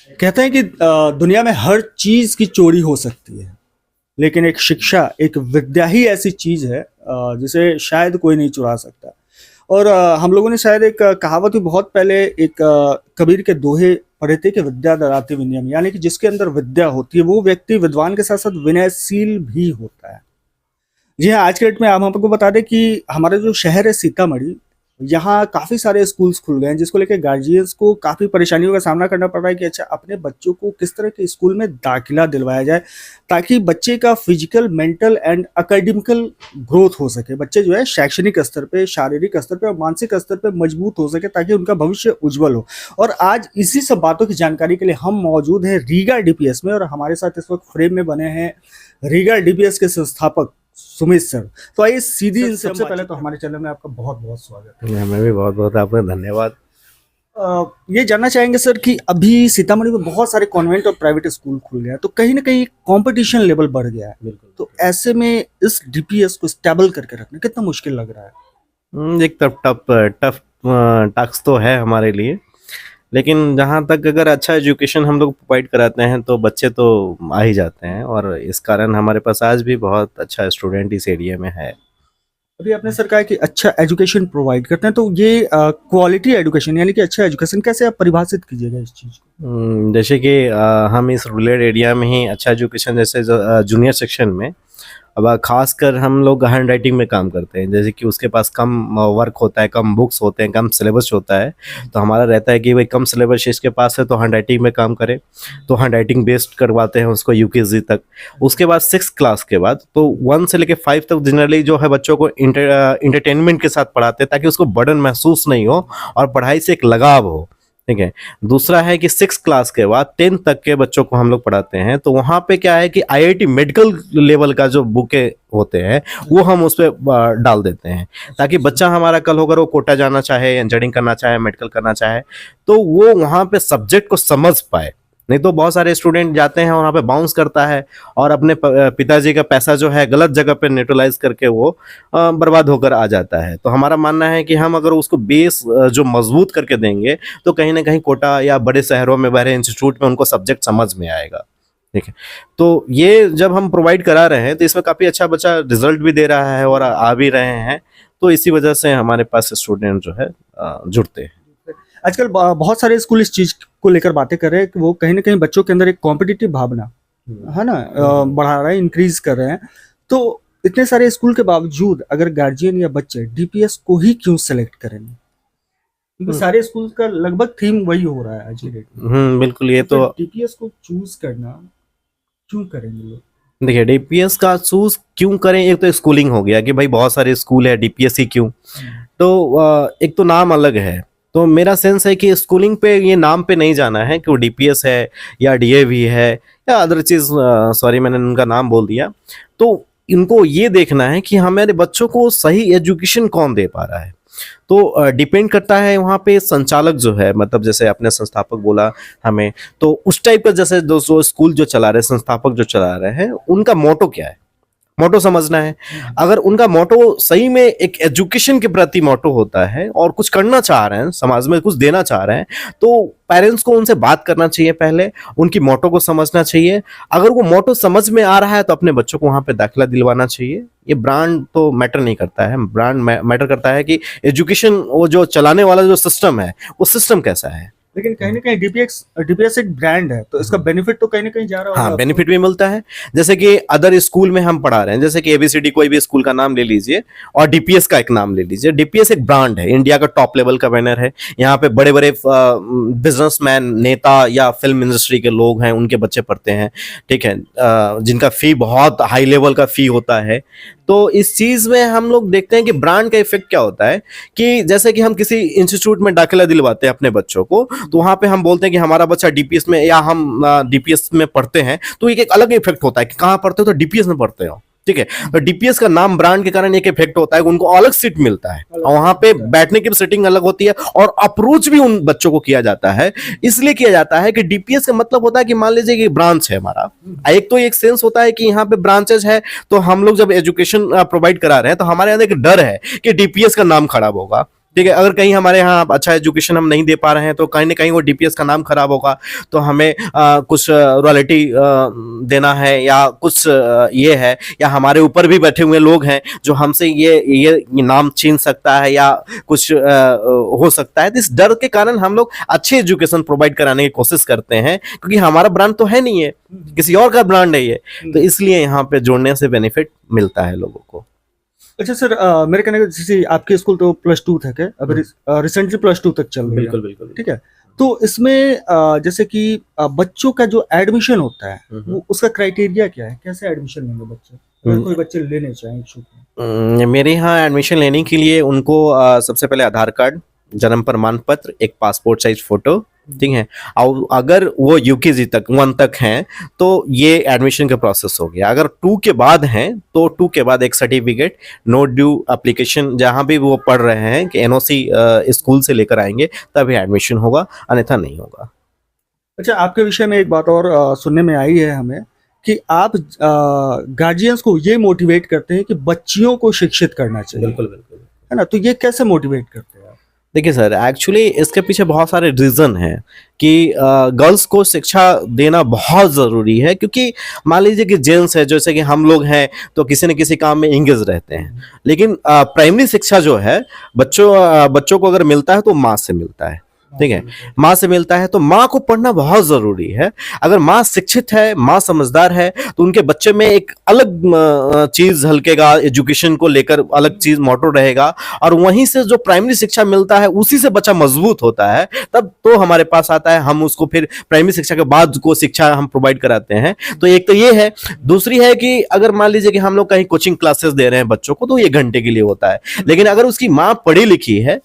कहते हैं कि दुनिया में हर चीज की चोरी हो सकती है, लेकिन एक शिक्षा, एक विद्या ही ऐसी चीज है जिसे शायद कोई नहीं चुरा सकता। और हम लोगों ने शायद एक कहावत भी बहुत पहले एक कबीर के दोहे पढ़े थे कि विद्या ददाति विनयम, यानी कि जिसके अंदर विद्या होती है वो व्यक्ति विद्वान के साथ साथ विनयशील भी होता है। जी हाँ, आज के डेट में आप हमको बता दें कि हमारा जो शहर है सीतामढ़ी, यहाँ काफ़ी सारे स्कूल्स खुल गए हैं, जिसको लेके गार्जियंस को काफ़ी परेशानियों का सामना करना पड़ रहा है कि अच्छा अपने बच्चों को किस तरह के स्कूल में दाखिला दिलवाया जाए, ताकि बच्चे का physical, mental and academical growth हो सके। बच्चे जो है शैक्षणिक स्तर पे, शारीरिक स्तर पे और मानसिक स्तर पे मजबूत हो सके, ताकि उनका भविष्य उज्जवल हो। और आज इसी सब बातों की जानकारी के लिए हम मौजूद हैं रीगा डीपीएस में, और हमारे साथ इस वक्त फ्रेम में बने हैं रीगा डीपीएस के संस्थापक सुमित सर। तो आइए सीधी इनसे सबसे पहले तो हमारे चैनल में आपका बहुत बहुत स्वागत है। हमें भी बहुत बहुत आपका धन्यवाद। ये जानना चाहेंगे सर कि अभी सीतामढ़ी में बहुत सारे कॉन्वेंट और प्राइवेट स्कूल खुल गया है, तो कहीं ना कहीं कंपटीशन लेवल बढ़ गया है। बिल्कुल। तो ऐसे में इस डीपीएस को स्टेबल करके रखना कितना मुश्किल लग रहा है? एक टफ टफ टफ टास्क तो है हमारे लिए, लेकिन जहाँ तक अगर अच्छा एजुकेशन हम लोग प्रोवाइड कराते हैं तो बच्चे तो आ ही जाते हैं, और इस कारण हमारे पास आज भी बहुत अच्छा स्टूडेंट इस एरिया में है। अभी आपने सर कहा कि अच्छा एजुकेशन प्रोवाइड करते हैं, तो ये क्वालिटी एजुकेशन यानी कि अच्छा एजुकेशन कैसे आप परिभाषित कीजिएगा इस चीज को? जैसे कि हम इस रूरल एरिया में ही अच्छा एजुकेशन, जैसे जूनियर सेक्शन में अब खासकर हम लोग हैंड राइटिंग में काम करते हैं, जैसे कि उसके पास कम वर्क होता है, कम बुक्स होते हैं, कम सिलेबस होता है। तो हमारा रहता है कि भाई कम सिलेबस इसके पास है तो हैंड राइटिंग में काम करे, तो हैंड राइटिंग बेस्ड करवाते हैं उसको यूकेजी तक। उसके बाद 6 क्लास के बाद तो 1 से लेके 5 तक जनरली जो है बच्चों को इंटरटेनमेंट के साथ पढ़ाते हैं, ताकि उसको बर्डन महसूस नहीं हो और पढ़ाई से एक लगाव हो। ठीक है। दूसरा है कि 6 क्लास के बाद 10 तक के बच्चों को हम लोग पढ़ाते हैं, तो वहाँ पे क्या है कि आईआईटी मेडिकल लेवल का जो बुके होते हैं वो हम उस पर डाल देते हैं, ताकि बच्चा हमारा कल होकर वो कोटा जाना चाहे, इंजीनियरिंग करना चाहे, मेडिकल करना चाहे, तो वो वहाँ पे सब्जेक्ट को समझ पाए। नहीं तो बहुत सारे स्टूडेंट जाते हैं वहाँ पे बाउंस करता है और अपने पिताजी का पैसा जो है गलत जगह पे न्यूट्रलाइज करके वो बर्बाद होकर आ जाता है। तो हमारा मानना है कि हम अगर उसको बेस जो मजबूत करके देंगे तो कहीं ना कहीं कोटा या बड़े शहरों में, बड़े इंस्टीट्यूट में उनको सब्जेक्ट समझ में आएगा। ठीक है। तो ये जब हम प्रोवाइड करा रहे हैं तो इसमें काफ़ी अच्छा बच्चा रिजल्ट भी दे रहा है और आ भी रहे हैं, तो इसी वजह से हमारे पास स्टूडेंट जो है जुड़ते हैं। आजकल बहुत सारे स्कूल इस चीज को लेकर बातें कर रहे हैं कि वो कहीं ना कहीं बच्चों के अंदर एक कॉम्पिटिटिव भावना है ना, बढ़ा रहे हैं, इंक्रीज कर रहे हैं। तो इतने सारे स्कूल के बावजूद अगर गार्जियन या बच्चे डीपीएस को ही क्यों सेलेक्ट करेंगे? क्योंकि सारे स्कूल का लगभग थीम वही हो रहा है आज की डेट में। बिल्कुल। ये तो डीपीएस को चूज करना क्यों करेंगे लोग? देखिए, डीपीएस का चूज क्यों करें, एक तो स्कूलिंग हो गया कि भाई बहुत सारे स्कूल है, डीपीएस ही क्यों। तो एक तो नाम अलग है, तो मेरा सेंस है कि स्कूलिंग पे, ये नाम पे नहीं जाना है कि वो डीपीएस है या डीएवी है या अदर चीज। सॉरी, मैंने उनका नाम बोल दिया। तो इनको ये देखना है कि हमारे बच्चों को सही एजुकेशन कौन दे पा रहा है। तो डिपेंड करता है वहाँ पे संचालक जो है, मतलब जैसे अपने संस्थापक बोला हमें, तो उस टाइप का जैसे दोस्तों स्कूल जो चला रहे, संस्थापक जो चला रहे हैं, उनका मोटो क्या है, मोटो समझना है। अगर उनका मोटो सही में एक एजुकेशन के प्रति मोटो होता है और कुछ करना चाह रहे हैं, समाज में कुछ देना चाह रहे हैं, तो पेरेंट्स को उनसे बात करना चाहिए, पहले उनकी मोटो को समझना चाहिए। अगर वो मोटो समझ में आ रहा है तो अपने बच्चों को वहां पे दाखिला दिलवाना चाहिए। ये ब्रांड तो मैटर नहीं करता है, ब्रांड मैटर करता है कि एजुकेशन, वो जो चलाने वाला जो सिस्टम है वो सिस्टम कैसा है। लेकिन कहीं ना कहीं डीपीएस एक ब्रांड है, तो इसका बेनिफिट तो कहीं ना कहीं जा रहा होगा। हाँ, बेनिफिट भी मिलता है। जैसे कि अदर स्कूल में हम पढ़ा रहे हैं, जैसे कि एबीसीडी कोई भी स्कूल का नाम ले लीजिए और डीपीएस का एक नाम ले लीजिए। डीपीएस एक ब्रांड है, इंडिया का टॉप लेवल का बैनर है। यहाँ पे बड़े बड़े बिजनेसमैन, नेता या फिल्म इंडस्ट्री के लोग हैं, उनके बच्चे पढ़ते हैं। ठीक है। जिनका फी बहुत हाई लेवल का फी होता है। तो इस चीज में हम लोग देखते हैं कि ब्रांड का इफेक्ट क्या होता है, कि जैसे कि हम किसी इंस्टीट्यूट में दाखिला दिलवाते हैं अपने बच्चों को, तो वहां पे हम बोलते हैं कि हमारा बच्चा डीपीएस में, या हम डीपीएस में पढ़ते हैं, तो एक अलग इफेक्ट होता है कि कहाँ पढ़ते हो, तो डीपीएस में पढ़ते हो। ठीक है। तो डीपीएस का नाम, ब्रांड के कारण एक इफेक्ट होता है, उनको अलग सीट मिलता है और वहां पे बैठने की सीटिंग अलग होती है, और अप्रोच भी उन बच्चों को किया जाता है। इसलिए किया जाता है कि डीपीएस का मतलब होता है कि मान लीजिए कि ब्रांच है हमारा, एक तो एक सेंस होता है कि यहाँ पे ब्रांचेज है, तो हम लोग जब एजुकेशन प्रोवाइड करा रहे हैं तो हमारे अंदर एक डर है कि डीपीएस का नाम खराब होगा, ठीक है, अगर कहीं हमारे यहाँ अच्छा एजुकेशन हम नहीं दे पा रहे हैं तो कहीं ना कहीं वो डीपीएस का नाम खराब होगा, तो हमें कुछ रॉयल्टी देना है या कुछ ये है, या हमारे ऊपर भी बैठे हुए लोग हैं जो हमसे ये नाम छीन सकता है या कुछ हो सकता है। तो इस डर के कारण हम लोग अच्छे एजुकेशन प्रोवाइड कराने की कोशिश करते हैं, क्योंकि हमारा ब्रांड तो है नहीं है, किसी और का ब्रांड है ये, तो इसलिए यहाँ पे जोड़ने से बेनिफिट मिलता है लोगों को। अच्छा सर, मेरे कहने का जैसे आपके स्कूल तो +2 तक है, अभी रिसेंटली +2 तक चल रही है, बिल्कुल बिल्कुल। ठीक है। तो इसमें जैसे कि बच्चों का जो एडमिशन होता है वो उसका क्राइटेरिया क्या है, कैसे एडमिशन लेंगे बच्चे, अगर कोई बच्चे लेने चाहें इच्छुक हैं? मेरे यहाँ एडमिशन लेने के लिए उनको सबसे पहले आधार कार्ड, जन्म प्रमाण पत्र, एक पासपोर्ट साइज फोटो, ठीक है। और अगर वो यूकेजी तक 1 तक हैं तो ये एडमिशन का प्रोसेस हो गया। अगर 2 के बाद हैं तो 2 के बाद एक सर्टिफिकेट, नो ड्यू एप्लीकेशन, जहाँ भी वो पढ़ रहे हैं कि एनओसी स्कूल से लेकर आएंगे तभी एडमिशन होगा, अन्यथा नहीं होगा। अच्छा, आपके विषय में एक बात और सुनने में आई है हमें कि आप गार्जियंस को ये मोटिवेट करते हैं कि बच्चियों को शिक्षित करना चाहिए, बिल्कुल बिल्कुल, है ना? तो ये कैसे मोटिवेट करते हैं आप? देखिए सर, एक्चुअली इसके पीछे बहुत सारे रीज़न हैं कि गर्ल्स को शिक्षा देना बहुत ज़रूरी है, क्योंकि मान लीजिए कि जेंट्स है, जैसे कि हम लोग हैं तो किसी न किसी काम में इंगेज रहते हैं, लेकिन प्राइमरी शिक्षा जो है बच्चों को अगर मिलता है तो माँ से मिलता है, ठीक है। माँ से मिलता है तो माँ को पढ़ना बहुत जरूरी है। अगर माँ शिक्षित है, माँ समझदार है, तो उनके बच्चे में एक अलग चीज झलकेगा, एजुकेशन को लेकर अलग चीज मोटो रहेगा, और वहीं से जो प्राइमरी शिक्षा मिलता है उसी से बच्चा मजबूत होता है, तब तो हमारे पास आता है, हम उसको फिर प्राइमरी शिक्षा के बाद को शिक्षा हम प्रोवाइड कराते हैं। तो एक तो ये है। दूसरी है कि अगर मान लीजिए कि हम लोग कहीं कोचिंग क्लासेस दे रहे हैं बच्चों को, तो ये घंटे के लिए होता है, लेकिन अगर उसकी माँ पढ़ी लिखी है